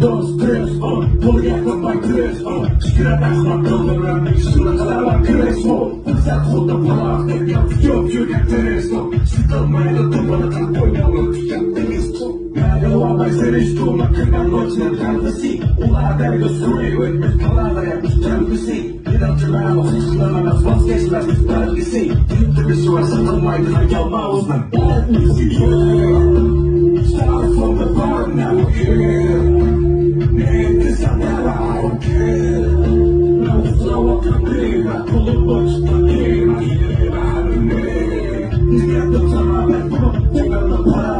dos, tres, polu yaklanmak kres, şüküre bakmak yollara, şuna kadar var kres, güzel kolda para, yok yürgen teres, sıkılmaya da durmadan kalk oynamak, yaptığınız Yo vai ser esto, uma cana noite na fantasy. Olá, there goes through with Miss Palada, was trying to see. You don't allow us to learn as once gets left with bad to see. You to be sure something like that, your mouth like that. Start from the bottom now, yeah. Man, this I don't care. No flow up the big, I pull a bunch of the game, I hear it out of me. You get the time, I put up, take on the pile.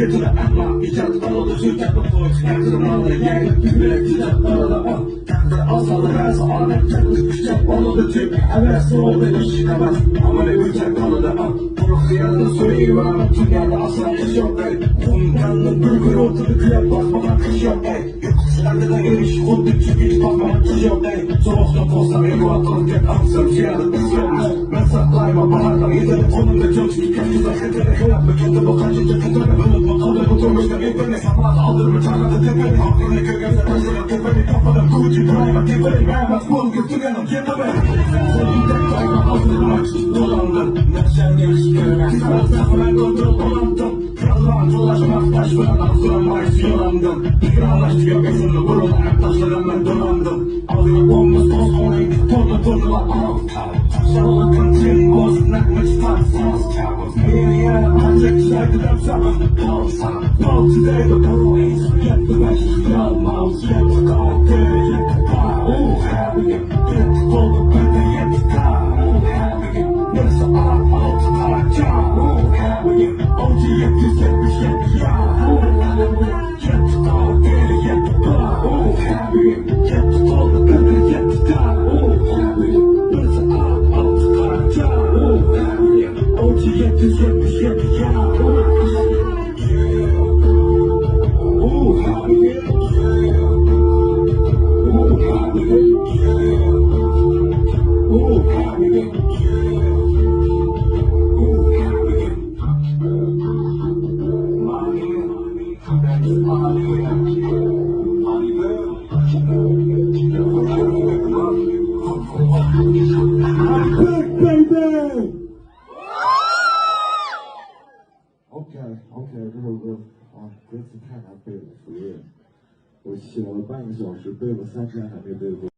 Kötüle ama icat oldu sütap bu Yaktırmalı yayın güvek güzel arada Kendi asalı verse alet çakışacak oldu tüm Heves oldu hiç çıkamaz ama ne güzel kalıda Buruk yanında söyleyiver dünyada asla kış yok ey Kumdanlı bülgür ortadı kıyap basmadan kış yok ey Yokuşlarda da geliş oldu çünkü hiç bakmadan kış yok ey Soğukta pozda ego atalı tek aksam ziyaret kız yok Ben saklayma baharda gidelim konumda çok çıkıp Kızlar ketene kıyap ve kendi bu kaçınca ketene unutma kalır oturmuşlar evlerine sabah aldırımı çarladı tepeni Aklını kökeze taşına tepeni kafadan kucu prima tepeni Mehmet kol götürelim keteme Senin tek kayma aldırmak dolandım Yaşar geçti Kızlar ben kontrol dolandım Krallar dolaşmak taşlarından suramayız yolandım Bir ağlaştı gökyüzünü vurun taşlarımdan dolandım Alayım omuz toz olayım tonla Şalı kantrin boz nakmış taksız Yeah, ancak şarkıdan sabah Fall today the police Get the message from mouse Get the call, get the car Having it, get the call, get the car Having it, yes, I'm out to my job Having it, OG, get the Get the call, get the car Having it, get the call, get the car Having it, yes, I'm out to my job Having it, OG, get the OK，这首歌啊，歌词太难背了，属于我写了半个小时，背了3天还没背过。